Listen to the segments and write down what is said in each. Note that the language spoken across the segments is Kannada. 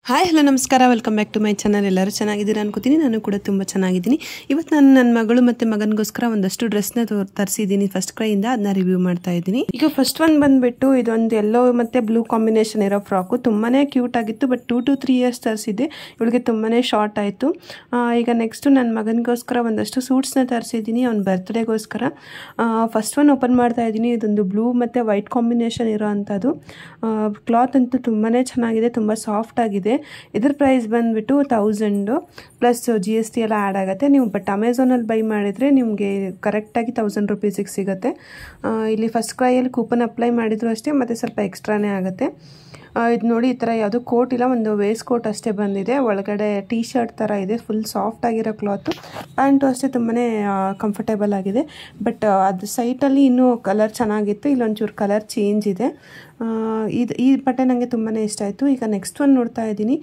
ಹಾಯ್ ಹಲೋ ನಮಸ್ಕಾರ welcome back to my channel. ಎಲ್ಲರೂ ಚೆನ್ನಾಗಿದ್ದೀರಾ ಅನ್ಕೋತೀನಿ. ನಾನು ಕೂಡ ತುಂಬ ಚೆನ್ನಾಗಿದ್ದೀನಿ. ಇವತ್ತು ನಾನು ನನ್ನ ಮಗಳು ಮತ್ತು ಮಗನಿಗೋಸ್ಕರ ಒಂದಷ್ಟು ಡ್ರೆಸ್ನ ತರಿಸಿದ್ದೀನಿ ಫಸ್ಟ್ ಕ್ರೈಯಿಂದ. ಅದನ್ನ ರಿವ್ಯೂ ಮಾಡ್ತಾ ಇದ್ದೀನಿ. ಈಗ ಫಸ್ಟ್ ಒಂದು ಬಂದುಬಿಟ್ಟು ಇದೊಂದು ಯೆಲ್ಲೋ ಮತ್ತು ಬ್ಲೂ ಕಾಂಬಿನೇಷನ್ ಇರೋ ಫ್ರಾಕು. ತುಂಬಾ ಕ್ಯೂಟ್ ಆಗಿತ್ತು. ಬಟ್ 2 to 3 years ತರಿಸಿದ್ದೆ. ಇವಳಿಗೆ ತುಂಬಾ ಶಾರ್ಟ್ ಆಯಿತು. ಈಗ ನೆಕ್ಸ್ಟು ನನ್ನ ಮಗನಿಗೋಸ್ಕರ ಒಂದಷ್ಟು ಸೂಟ್ಸ್ನ ತರಿಸಿದ್ದೀನಿ ಅವ್ನ ಬರ್ತ್ಡೇಗೋಸ್ಕರ. ಫಸ್ಟ್ ಒನ್ ಓಪನ್ ಮಾಡ್ತಾ ಇದ್ದೀನಿ. ಇದೊಂದು ಬ್ಲೂ ಮತ್ತು ವೈಟ್ ಕಾಂಬಿನೇಷನ್ ಇರೋ ಅಂಥದ್ದು. ಕ್ಲಾತ್ ಅಂತೂ ತುಂಬಾ ಚೆನ್ನಾಗಿದೆ, ತುಂಬ ಸಾಫ್ಟ್ ಆಗಿದೆ. ಇದ್ರ ಪ್ರೈಸ್ ಬಂದುಬಿಟ್ಟು 1000 ಪ್ಲಸ್ GST ಎಲ್ಲ ಆ್ಯಡ್ ಆಗುತ್ತೆ. ನೀವು ಬಟ್ ಅಮೆಝಾನಲ್ಲಿ ಬೈ ಮಾಡಿದರೆ ನಿಮಗೆ ಕರೆಕ್ಟಾಗಿ 1000 ರೂಪೀಸಿಗೆ ಸಿಗುತ್ತೆ. ಇಲ್ಲಿ ಫಸ್ಟ್ ಕ್ರೈಯಲ್ಲಿ ಕೂಪನ್ ಅಪ್ಲೈ ಮಾಡಿದ್ರು ಅಷ್ಟೇ, ಮತ್ತು ಸ್ವಲ್ಪ ಎಕ್ಸ್ಟ್ರಾನೇ ಆಗುತ್ತೆ. ಇದು ನೋಡಿ, ಈ ಥರ ಯಾವುದೋ ಕೋಟ್ ಇಲ್ಲ, ಒಂದು ವೇಸ್ಟ್ ಕೋಟ್ ಅಷ್ಟೇ ಬಂದಿದೆ. ಒಳಗಡೆ ಟೀ ಶರ್ಟ್ ಥರ ಇದೆ, ಫುಲ್ ಸಾಫ್ಟ್ ಆಗಿರೋ ಕ್ಲಾತು. ಪ್ಯಾಂಟು ಅಷ್ಟೇ ತುಂಬಾ ಕಂಫರ್ಟೇಬಲ್ ಆಗಿದೆ. ಬಟ್ ಅದು ಸೈಟಲ್ಲಿ ಇನ್ನೂ ಕಲರ್ ಚೆನ್ನಾಗಿತ್ತು, ಇಲ್ಲೊಂಚೂರು ಕಲರ್ ಚೇಂಜ್ ಇದೆ. ಈ ಬಟ್ಟೆ ನನಗೆ ತುಂಬಾ ಇಷ್ಟ ಆಯಿತು. ಈಗ ನೆಕ್ಸ್ಟ್ ಒನ್ ನೋಡ್ತಾ ಇದ್ದೀನಿ.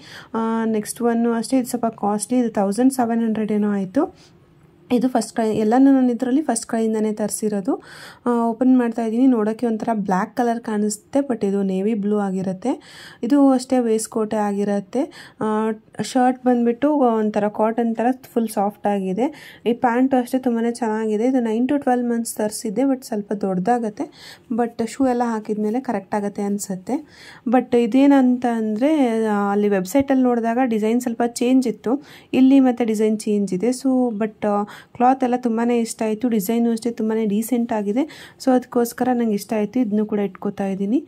ನೆಕ್ಸ್ಟ್ ಒನ್ನು ಅಷ್ಟೇ, ಇದು ಸ್ವಲ್ಪ ಕಾಸ್ಟ್ಲಿ. ಇದು 1700 ಏನೋ ಆಯಿತು. ಇದು ಫಸ್ಟ್ ಕ್ರೈ, ಎಲ್ಲನೂ ನಾನು ಇದರಲ್ಲಿ ಫಸ್ಟ್ ಕ್ರೈಯಿಂದನೇ ತರಿಸಿರೋದು. ಓಪನ್ ಮಾಡ್ತಾ ಇದ್ದೀನಿ. ನೋಡೋಕ್ಕೆ ಒಂಥರ ಬ್ಲ್ಯಾಕ್ ಕಲರ್ ಕಾಣಿಸುತ್ತೆ, ಬಟ್ ಇದು ನೇವಿ ಬ್ಲೂ ಆಗಿರುತ್ತೆ. ಇದು ಅಷ್ಟೇ ವೇಸ್ಟ್ ಕೋಟೆ ಆಗಿರುತ್ತೆ. ಶರ್ಟ್ ಬಂದುಬಿಟ್ಟು ಒಂಥರ ಕಾಟನ್ ಥರ ಫುಲ್ ಸಾಫ್ಟ್ ಆಗಿದೆ. ಈ ಪ್ಯಾಂಟು ಅಷ್ಟೇ ತುಂಬಾ ಚೆನ್ನಾಗಿದೆ. ಇದು 9 to 12 months ತರಿಸಿದ್ದೆ, ಬಟ್ ಸ್ವಲ್ಪ ದೊಡ್ಡದಾಗತ್ತೆ. ಬಟ್ ಶೂ ಎಲ್ಲ ಹಾಕಿದ್ಮೇಲೆ ಕರೆಕ್ಟ್ ಆಗುತ್ತೆ ಅನಿಸುತ್ತೆ. ಬಟ್ ಇದೇನಂತ ಅಂದರೆ, ಅಲ್ಲಿ ವೆಬ್ಸೈಟಲ್ಲಿ ನೋಡಿದಾಗ ಡಿಸೈನ್ ಸ್ವಲ್ಪ ಚೇಂಜ್ ಇತ್ತು, ಇಲ್ಲಿ ಮತ್ತು ಡಿಸೈನ್ ಚೇಂಜ್ ಇದೆ. ಸೊ ಬಟ್ ಕ್ಲಾತ್ ಎಲ್ಲ ತುಂಬಾ ಇಷ್ಟ ಆಯಿತು. ಡಿಸೈನು ಅಷ್ಟೇ ತುಂಬಾ ಡೀಸೆಂಟ್ ಆಗಿದೆ. ಸೊ ಅದಕ್ಕೋಸ್ಕರ ನಂಗೆ ಇಷ್ಟ ಆಯಿತು. ಇದನ್ನು ಕೂಡ ಇಟ್ಕೋತಾ ಇದ್ದೀನಿ.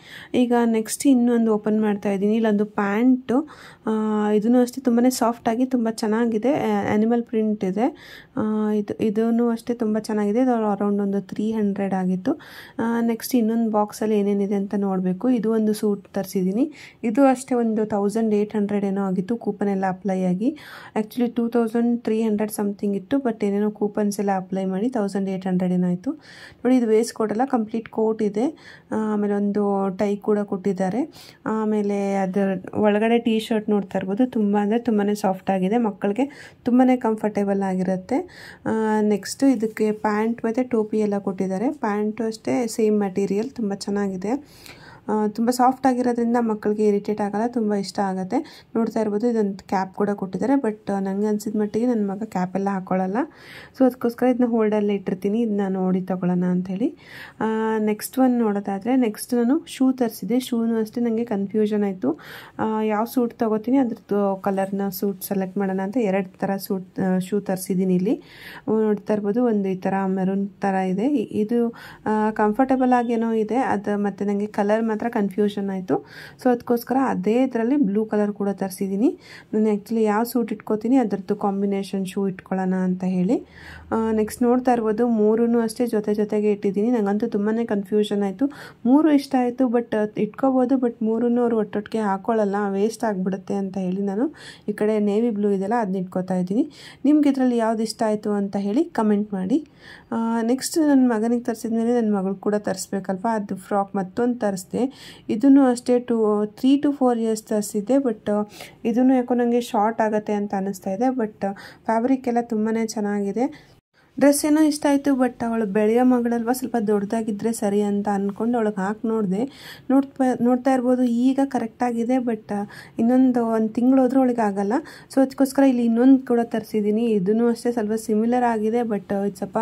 ಈಗ ನೆಕ್ಸ್ಟ್ ಇನ್ನೊಂದು ಓಪನ್ ಮಾಡ್ತಾ ಇದ್ದೀನಿ. ಇಲ್ಲೊಂದು ಪ್ಯಾಂಟು, ಇದೂ ಅಷ್ಟೇ ತುಂಬಾ ಸಾಫ್ಟಾಗಿ ತುಂಬ ಚೆನ್ನಾಗಿದೆ. ಆ್ಯನಿಮಲ್ ಪ್ರಿಂಟ್ ಇದೆ. ಇದೂ ಅಷ್ಟೇ ತುಂಬ ಚೆನ್ನಾಗಿದೆ. ಇದು ಅರೌಂಡ್ ಒಂದು 300 ಆಗಿತ್ತು. ನೆಕ್ಸ್ಟ್ ಇನ್ನೊಂದು ಬಾಕ್ಸಲ್ಲಿ ಏನೇನಿದೆ ಅಂತ ನೋಡಬೇಕು. ಇದು ಒಂದು ಸೂಟ್ ತರಿಸಿದ್ದೀನಿ. ಇದು ಅಷ್ಟೇ ಒಂದು 1800 ಏನೋ ಆಗಿತ್ತು, ಕೂಪನ್ ಎಲ್ಲ ಅಪ್ಲೈ ಆಗಿ. ಆ್ಯಕ್ಚುಲಿ 2300 ಸಮಥಿಂಗ್ ಇತ್ತು, ಬಟ್ ಏನೇನೋ ಕೂಪನ್ಸ್ ಎಲ್ಲ ಅಪ್ಲೈ ಮಾಡಿ 1800 ಏನೋ ಆಯಿತು. ನೋಡಿ, ಇದು ವೇಸ್ಟ್ ಕೋಟ್ ಅಲ್ಲ, ಕಂಪ್ಲೀಟ್ ಕೋಟ್ ಇದೆ. ಆಮೇಲೆ ಒಂದು ಟೈ ಕೂಡ ಕೊಟ್ಟಿದ್ದಾರೆ. ಆಮೇಲೆ ಅದರ ಒಳಗಡೆ ಟೀ ಶರ್ಟ್ ನೋಡ್ತಾ ಇರ್ಬೋದು. ತುಂಬ ಅಂದರೆ ತುಂಬಾ ಸಾಫ್ಟ್ ಆಗಿದೆ, ಮಕ್ಕಳಿಗೆ ತುಂಬಾ ಕಂಫರ್ಟೇಬಲ್ ಆಗಿರುತ್ತೆ. ನೆಕ್ಸ್ಟು ಇದಕ್ಕೆ ಪ್ಯಾಂಟ್ ಮತ್ತು ಟೋಪಿ ಎಲ್ಲ ಕೊಟ್ಟಿದ್ದಾರೆ. ಪ್ಯಾಂಟು ಅಷ್ಟೇ ಸೇಮ್ ಮೆಟೀರಿಯಲ್, ತುಂಬ ಚೆನ್ನಾಗಿದೆ. ತುಂಬ ಸಾಫ್ಟ್ ಆಗಿರೋದ್ರಿಂದ ಮಕ್ಕಳಿಗೆ ಇರಿಟೇಟ್ ಆಗೋಲ್ಲ, ತುಂಬ ಇಷ್ಟ ಆಗುತ್ತೆ. ನೋಡ್ತಾ ಇರ್ಬೋದು, ಇದೊಂದು ಕ್ಯಾಪ್ ಕೂಡ ಕೊಟ್ಟಿದ್ದಾರೆ. ಬಟ್ ನನಗೆ ಅನಿಸಿದ ಮಟ್ಟಿಗೆ ನನ್ನ ಮಗ ಕ್ಯಾಪೆಲ್ಲ ಹಾಕ್ಕೊಳ್ಳಲ್ಲ. ಸೊ ಅದಕ್ಕೋಸ್ಕರ ಇದನ್ನ ಹೋಲ್ಡಲ್ಲೇ ಇಟ್ಟಿರ್ತೀನಿ, ಇದನ್ನ ನೋಡಿ ತೊಗೊಳ್ಳೋಣ ಅಂಥೇಳಿ. ನೆಕ್ಸ್ಟ್ ಒನ್ ನೋಡೋದಾದರೆ, ನೆಕ್ಸ್ಟ್ ನಾನು ಶೂ ತರಿಸಿದೆ. ಶೂನು ಅಷ್ಟೇ ನನಗೆ ಕನ್ಫ್ಯೂಷನ್ ಆಯಿತು. ಯಾವ ಸೂಟ್ ತೊಗೋತೀನಿ ಅದ್ರದ್ದು ಕಲರ್ನ ಸೂಟ್ ಸೆಲೆಕ್ಟ್ ಮಾಡೋಣ ಅಂತ 2 ಥರ ಶೂ ತರಿಸಿದ್ದೀನಿ. ಇಲ್ಲಿ ನೋಡ್ತಾ ಇರ್ಬೋದು, ಒಂದು ಈ ಥರ ಮೆರೂನ್ ಥರ ಇದೆ. ಇದು ಕಂಫರ್ಟೇಬಲ್ ಆಗೇನೋ ಇದೆ, ಅದು ಮತ್ತು ನನಗೆ ಕಲರ್ ಮಾತ್ರ ಕನ್ಫ್ಯೂಷನ್ ಆಯಿತು. ಸೊ ಅದಕ್ಕೋಸ್ಕರ ಅದೇ ಇದರಲ್ಲಿ ಬ್ಲೂ ಕಲರ್ ಕೂಡ ತರಿಸಿದ್ದೀನಿ. ನಾನು ಆ್ಯಕ್ಚುಲಿ ಯಾವ ಸೂಟ್ ಇಟ್ಕೋತೀನಿ ಅದರದ್ದು ಕಾಂಬಿನೇಷನ್ ಶೂ ಇಟ್ಕೊಳ್ಳೋಣ ಅಂತ ಹೇಳಿ. ನೆಕ್ಸ್ಟ್ ನೋಡ್ತಾ ಇರ್ಬೋದು, 3 ಅಷ್ಟೇ ಜೊತೆಗೆ ಇಟ್ಟಿದ್ದೀನಿ. ನನಗಂತೂ ತುಂಬಾ ಕನ್ಫ್ಯೂಷನ್ ಆಯಿತು. 3 ಇಷ್ಟ ಆಯಿತು, ಬಟ್ ಇಟ್ಕೋಬೋದು. ಬಟ್ 3 ಅವರು ಒಟ್ಟೊಟ್ಟಿಗೆ ಹಾಕ್ಕೊಳ್ಳಲ್ಲ, ವೇಸ್ಟ್ ಆಗಿಬಿಡುತ್ತೆ ಅಂತ ಹೇಳಿ ನಾನು ಈ ಕಡೆ ನೇವಿ ಬ್ಲೂ ಇದೆಯಲ್ಲ ಅದನ್ನ ಇಟ್ಕೋತಾ ಇದ್ದೀನಿ. ನಿಮ್ಗೆ ಇದರಲ್ಲಿ ಯಾವ್ದು ಇಷ್ಟ ಆಯಿತು ಅಂತ ಹೇಳಿ ಕಮೆಂಟ್ ಮಾಡಿ. ನೆಕ್ಸ್ಟ್ ನನ್ನ ಮಗನಿಗೆ ತರಿಸಿದ್ಮೇಲೆ ನನ್ನ ಮಗಳು ಕೂಡ ತರಿಸ್ಬೇಕಲ್ವ, ಅದು ಫ್ರಾಕ್ ಮತ್ತೊಂದು ತರಿಸಿದೆ. ಇದೂ ಅಷ್ಟೇ 3 to 4 years ತರಿಸಿದ್ದೆ. ಬಟ್ ಇದೂ ಯಾಕೋ ನನಗೆ ಶಾರ್ಟ್ ಆಗುತ್ತೆ ಅಂತ ಅನ್ನಿಸ್ತಾ ಇದೆ. ಬಟ್ ಫ್ಯಾಬ್ರಿಕ್ ಎಲ್ಲ ತುಂಬಾ ಚೆನ್ನಾಗಿದೆ. ಡ್ರೆಸ್ ಏನೋ ಇಷ್ಟ ಆಯಿತು, ಬಟ್ ಅವಳು ಬೆಳೆಯೋ ಮಗಳಲ್ವ, ಸ್ವಲ್ಪ ದೊಡ್ಡದಾಗಿದ್ದರೆ ಸರಿ ಅಂತ ಅಂದ್ಕೊಂಡು ಅವಳಿಗೆ ಹಾಕಿ ನೋಡಿದೆ. ನೋಡ್ತಾ ಇರ್ಬೋದು, ಈಗ ಕರೆಕ್ಟಾಗಿದೆ. ಬಟ್ ಇನ್ನೊಂದು 1 ತಿಂಗಳು ಹೋದ್ರೂ ಅವಳಿಗೆ ಆಗಲ್ಲ. ಸೊ ಅದಕ್ಕೋಸ್ಕರ ಇಲ್ಲಿ ಇನ್ನೊಂದು ಕೂಡ ತರಿಸಿದ್ದೀನಿ. ಇದೂ ಅಷ್ಟೇ ಸ್ವಲ್ಪ ಸಿಮಿಲರ್ ಆಗಿದೆ, ಬಟ್ ಇದು ಸ್ವಲ್ಪ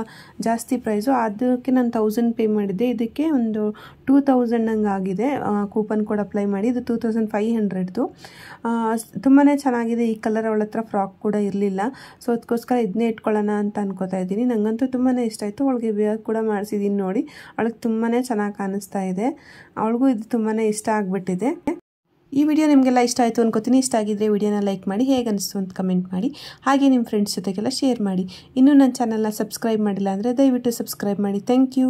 ಜಾಸ್ತಿ ಪ್ರೈಸು. ಅದಕ್ಕೆ ನಾನು 1000 ಪೇ ಮಾಡಿದ್ದೆ, ಇದಕ್ಕೆ ಒಂದು 2000 ನಂಗೆ ಆಗಿದೆ. ಕೂಪನ್ ಕೋಡ್ ಅಪ್ಲೈ ಮಾಡಿ. ಇದು 2500ದು. ತುಂಬಾ ಚೆನ್ನಾಗಿದೆ. ಈ ಕಲರ್ ಅವಳ ಹತ್ರ ಫ್ರಾಕ್ ಕೂಡ ಇರಲಿಲ್ಲ. ಸೊ ಅದಕ್ಕೋಸ್ಕರ ಇದನ್ನೇ ಇಟ್ಕೊಳ್ಳೋಣ ಅಂತ ಅನ್ಕೋತಾ ಇದ್ದೀನಿ. ನನಗಂತೂ ತುಂಬಾ ಇಷ್ಟ ಆಯಿತು. ಅವಳಿಗೆ ವೇರ್ ಕೂಡ ಮಾಡಿಸಿದ್ದೀನಿ. ನೋಡಿ, ಅವಳಿಗೆ ತುಂಬಾ ಚೆನ್ನಾಗಿ ಕಾಣಿಸ್ತಾ ಇದೆ. ಅವಳಿಗೂ ಇದು ತುಂಬಾ ಇಷ್ಟ ಆಗಿಬಿಟ್ಟಿದೆ. ಈ ವಿಡಿಯೋ ನಿಮಗೆಲ್ಲ ಇಷ್ಟ ಆಯಿತು ಅನ್ಕೋತೀನಿ. ಇಷ್ಟ ಆಗಿದ್ದರೆ ವಿಡಿಯೋನ ಲೈಕ್ ಮಾಡಿ, ಹೇಗೆ ಅನಿಸ್ತು ಅಂತ ಕಮೆಂಟ್ ಮಾಡಿ. ಹಾಗೆ ನಿಮ್ಮ ಫ್ರೆಂಡ್ಸ್ ಜೊತೆಗೆಲ್ಲ ಶೇರ್ ಮಾಡಿ. ಇನ್ನೂ ನನ್ನ ಚಾನಲ್ನ ಸಬ್ಸ್ಕ್ರೈಬ್ ಮಾಡಿಲ್ಲ ಅಂದರೆ ದಯವಿಟ್ಟು ಸಬ್ಸ್ಕ್ರೈಬ್ ಮಾಡಿ. Thank you.